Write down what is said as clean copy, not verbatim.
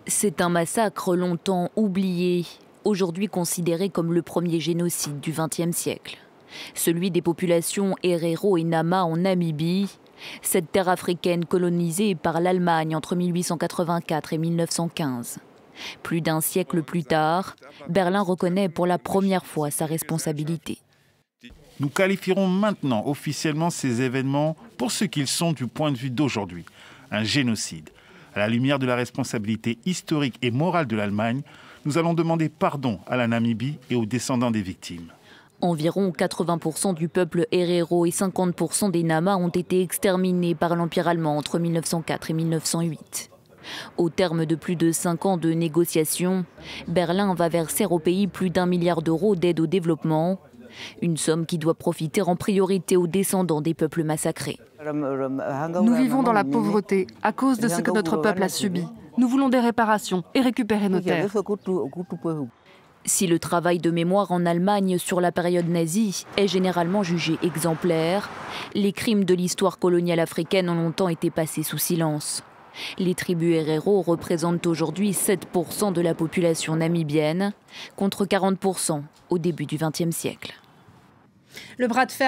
C'est un massacre longtemps oublié, aujourd'hui considéré comme le premier génocide du XXe siècle. Celui des populations Herero et Nama en Namibie, cette terre africaine colonisée par l'Allemagne entre 1884 et 1915. Plus d'un siècle plus tard, Berlin reconnaît pour la première fois sa responsabilité. Nous qualifierons maintenant officiellement ces événements pour ce qu'ils sont du point de vue d'aujourd'hui, un génocide. À la lumière de la responsabilité historique et morale de l'Allemagne, nous allons demander pardon à la Namibie et aux descendants des victimes. Environ 80% du peuple Herero et 50% des Nama ont été exterminés par l'Empire allemand entre 1904 et 1908. Au terme de plus de 5 ans de négociations, Berlin va verser au pays plus d'1 milliard d'euros d'aide au développement, une somme qui doit profiter en priorité aux descendants des peuples massacrés. Nous vivons dans la pauvreté à cause de ce que notre peuple a subi. Nous voulons des réparations et récupérer nos terres. Si le travail de mémoire en Allemagne sur la période nazie est généralement jugé exemplaire, les crimes de l'histoire coloniale africaine ont longtemps été passés sous silence. Les tribus Herero représentent aujourd'hui 7% de la population namibienne, contre 40% au début du XXe siècle. Le bras de fer